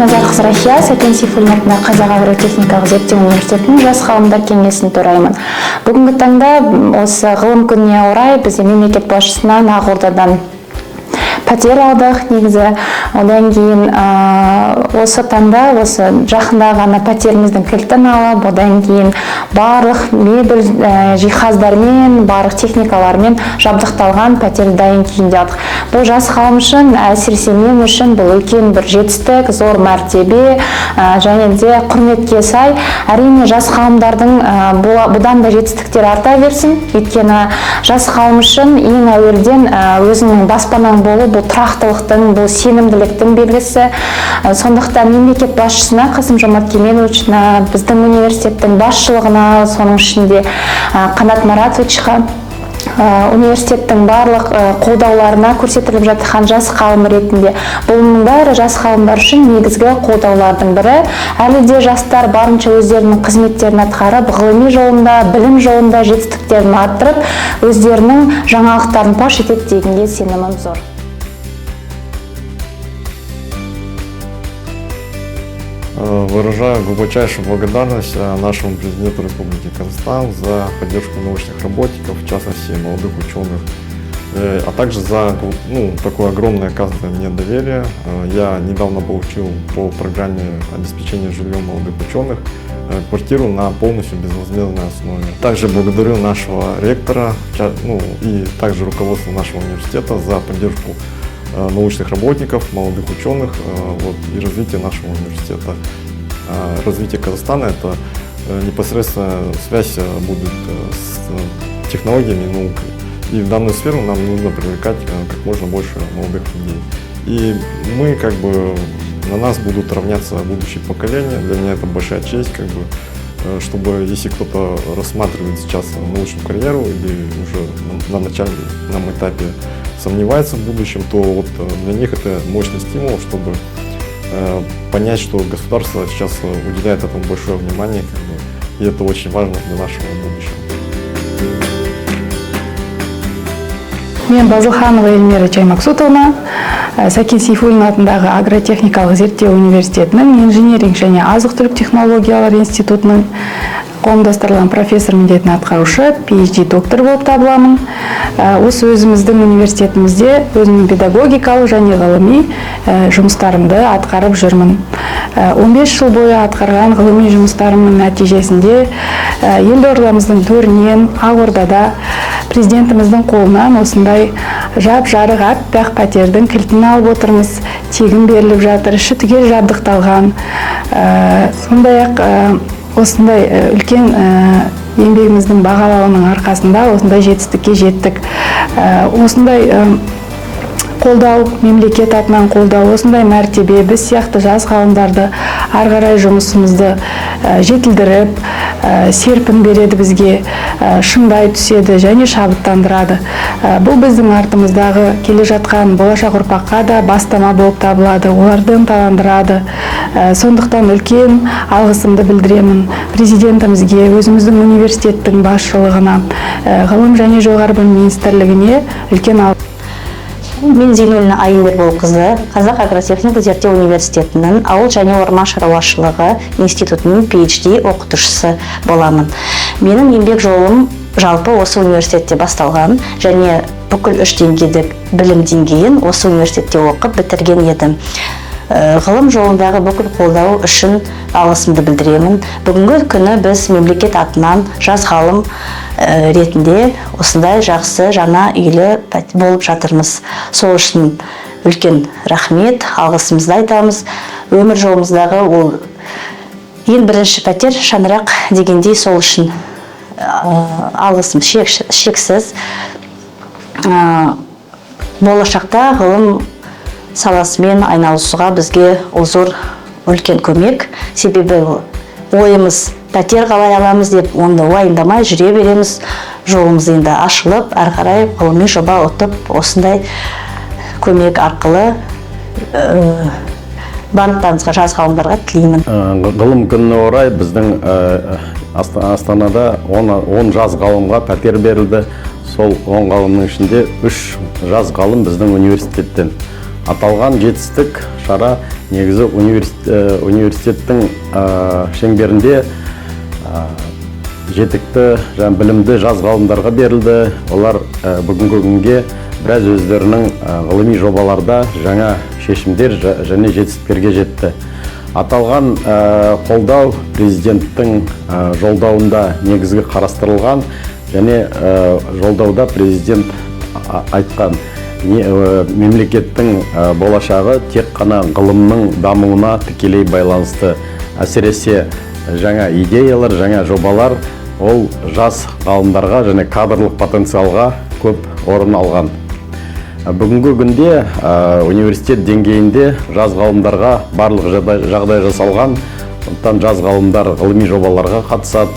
Назарқызы Рахия, Сәкен Сейфуллин атындағы Қазақ агротехникалық зерттеу университетінің жас ғалымдар кеңесінің төрайымын. Бүгінгі таңда осы ғылым күніне орай біз мемлекет басшысынан Ақордадан пәтер алдық. Негізі одан кейін осы таңда осы жақында ғана пәтеріміздің кілтін алып, одан кейін барлық мебель жиһаздармен, барлық техникалармен жабдықталған пәтер дайын күйінде алдық. Бұл жас ғалым үшін, әсіресе мен үшін бұл үлкен бір жетістік, зор мәртебе және де құрметке сай. Әрине жас ғалымдардың бұдан да жетістіктер арта берсін. Өйткені жас ғалым үшін ең әуелден өзінің баспанаң болу, бұл тұрақтылықтың, бұл сенімділіктің белгісі. Сондықтан мемлекет басшысына, Қасым-Жомарт Кемеловична, біздің университеттің басшылығына, соның ішінде Қанат Маратовичқа, университеттің барлық қолдауларына көрсетіліп жатқан жас ғалым ретінде. Бұның бәрі жас ғалымдар үшін негізгі қолдаулардың бірі. Әлі де жастар барынша өздерінің қызметтерін атқарып, ғылыми жолында, білім жолында жетістіктерін арттырып, өздерінің жаңалықтарын паш етеді дегенге сенімім зор. Выражаю глубочайшую благодарность нашему президенту Республики Казахстан за поддержку научных работников, в частности молодых ученых, а также за такое огромное оказанное мне доверие. Я недавно получил по программе обеспечения жильем молодых ученых квартиру на полностью безвозмездной основе. Также благодарю нашего ректора и также руководство нашего университета за поддержку научных работников, молодых ученых и развитие нашего университета. Развитие Казахстана – это непосредственная связь будет с технологиями и наукой. И в данную сферу нам нужно привлекать как можно больше молодых людей. И на нас будут равняться будущие поколения. Для меня это большая честь, чтобы если кто-то рассматривает сейчас научную карьеру или уже на начальном этапе сомневается в будущем, то для них это мощный стимул, чтобы понять, что государство сейчас уделяет этому большое внимание, и это очень важно для нашего будущего. Мен Базылханова Эльмира Чаймаксутовна, Сәкен Сейфуллин атындағы агротехникалық зерттеу университетінің инженеринг және азық-түлік технологиялар институтының қауымдастырылған профессор міндетін атқарушы, PhD доктор болып табыламын. Осы өзіміздің университетімізде өзімнің педагогикалық және ғылыми жұмыстарымды атқарып жүрмін. 15 жыл бойы атқарған ғылыми жұмыстарымның нәтижесінде елордамыздың төрінен Ақордада президентіміздің қолынан осындай жап-жарық аппақ пәтердің кілтін алып отырмыз. Тегін беріліп жатыр, іші түгел жабдықталған. Сондай-ақ осындай үлкен еңбегіміздің бағалауының арқасында осындай жетістікке жеттік. Осындай қолдау, мемлекет атынан қолдау, осындай мәртебе біз сияқты жас ғалымдарды ары қарай жұмысымызды жетілдіріп, серпін береді бізге, шыңдай түседі және шабыттандырады. Бұл біздің артымыздағы келе жатқан болашақ ұрпаққа да бастама болып табылады, оларды ынталандырады. Сондықтан үлкен алғысымды білдіремін президентімізге, өзіміздің университеттің басшылығына, ғылым және жоғары білім министрлігіне үлкен алғыс. Мен Зейнуллина Айымберболқызы, Қазақ агротехникалық зерттеу университетінің ауыл және орман шаруашылығы институтының PhD оқытушысы боламын. Менің еңбек жолым жалпы осы университетте басталған және бүкіл 3 деңгейдік білім деңгейін осы университетте оқып бітірген едім. Ғылым жолындағы бүкіл қолдау үшін алғысымды білдіремін. Бүгінгі күні біз мемлекет атынан жас ғалым ретінде осындай жақсы жаңа үйлі болып жатырмыз. Сол үшін үлкен рахмет, алғысымызды айтамыз. Өмір жолымыздағы ол ең бірінші пәтер шаңырақ дегендей, сол үшін алғысым шексіз. Болашақта ғылым саласымен айналысуға бізге зор үлкен көмек. Себебі ойымыз пәтер қалай аламыз деп онда уайымдамай жүре береміз. Жолымыз енді ашылып, ары қарай ғылыми жоба ұтып, осындай көмек арқылы барлықтарыңызға, жас ғалымдарға тілеймін. Ғылым күніне орай біздің Астанада 10 жас ғалымға пәтер берілді. Сол 10 ғалымның ішінде 3 жас ғалым біздің университеттен. аталған жетістік шара негізі университеттің шеңберінде жетікті білімді жас ғалымдарға берілді. Олар бүгінгі күнге біраз өздерінің ғылыми жобаларда жаңа шешімдер және жетістіктерге жетті. Аталған қолдау президенттің жолдауында негізгі қарастырылған, және жолдауда президент айтқан мемлекеттің болашағы тек қана ғылымның дамуына тікелей байланысты. Әсіресе жаңа идеялар, жаңа жобалар ол жас ғалымдарға және кадрлық потенциалға көп орын алған. Бүгінгі күнде университет деңгейінде жас ғалымдарға барлық жағдай жасалған. Сондықтан жас ғалымдар ғылыми жобаларға қатысады,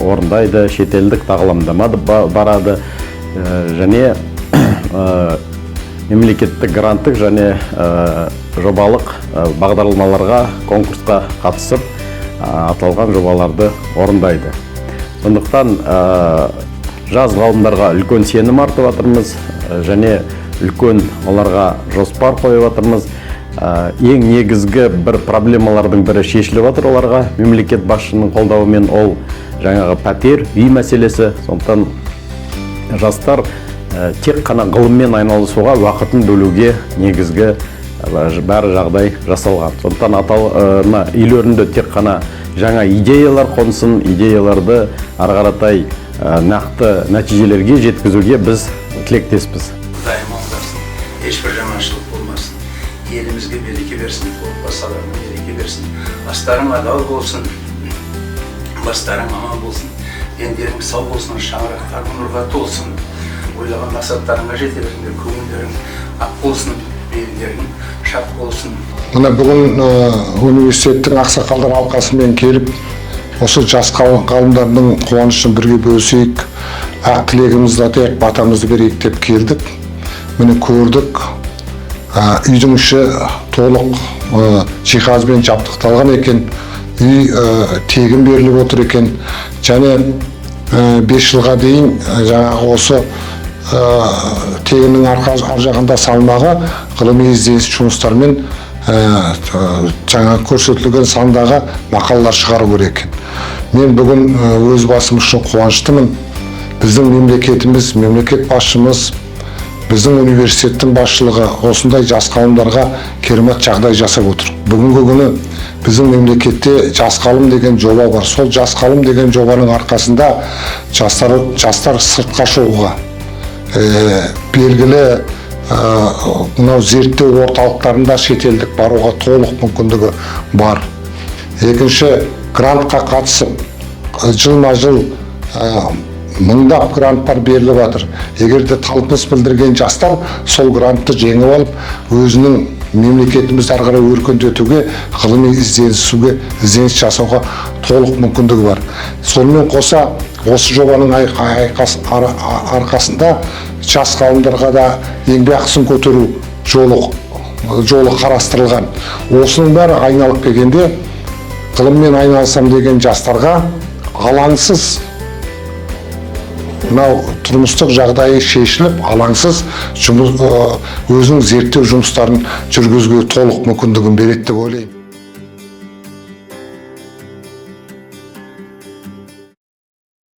орындайды, шетелдік тағылымдама барады, және мемлекеттік гранттық және жобалық бағдарламаларға, конкурсқа қатысып аталған жобаларды орындайды. Сондықтан жас ғалымдарға үлкен сенім артып жатырмыз, және үлкен оларға жоспар қойып жатырмыз. Ең негізгі бір проблемалардың бірі шешіліп жатыр оларға мемлекет басшының қолдауымен, ол жаңағы пәтер, үй мәселесі. Сондықтан жастар тек қана ғылыммен айналысуға уақытын бөлуге негізгі бәрі жағдай жасалған. Сондықтан үйлерінде тек қана жаңа идеялар қонсын, идеяларды ары қаратай нақты нәтижелерге жеткізуге біз тілектеспіз. Құдайым алдасын, ешбір жаманшылық болмасын, елімізге береке берсін, отбасыларына береке берсін, астарың адал болсын, бастарың аман болсын, дендерің сау болсын, шаңырақтарың нұрға толсын, ойлаған мақсаттарыңа жете беріңдер, көңілдерің ақ болсын, белдерің шат болсын. Мына бүгін университеттің ақсақалдар алқасымен келіп, осы жас ғалымдардың қуанышын бірге бөлісейік, ақ тілегімізді айтайық, батамызды берейік деп келдік. Міне көрдік, үйдің іші толық жиһазбен жабдықталған екен, үй тегін беріліп отыр екен, және 5 жылға дейін жаңағы осы тегіннің ар жағында салмағы ғылыми ізденіс жұмыстармен жаңа көрсетілген сандағы мақалалар шығару керек екен. Мен бүгін өз басым үшін қуаныштымын. Біздің мемлекетіміз, мемлекет басшымыз, біздің университеттің басшылығы осындай жас ғалымдарға керемет жағдай жасап отыр. Бүгінгі күні біздің мемлекетте жас ғалым деген жоба бар. Сол жас ғалым деген жобаның арқасында жастар сыртқа шығуға, белгілі мынау зерттеу орталықтарында шетелдік баруға толық мүмкіндігі бар. Екінші, грантқа қатысып, жылма-жыл мыңдап гранттар беріліп жатыр. Егер де талпыныс білдірген жастар сол грантты жеңіп алып, өзінің мемлекетімізді ары қарай өркендетуге, ғылыми ізденіс жасауға толық мүмкіндігі бар. Сонымен қоса, осы жобаның арқасында жас ғалымдарға да еңбекақысын көтеру жолы қарастырылған. Осының бәрі айналып келгенде, ғылыммен айналысам деген жастарға алаңсыз, мынау тұрмыстық жағдайы шешіліп, алаңсыз өзінің зерттеу жұмыстарын жүргізуге толық мүмкіндігін береді деп ойлаймын.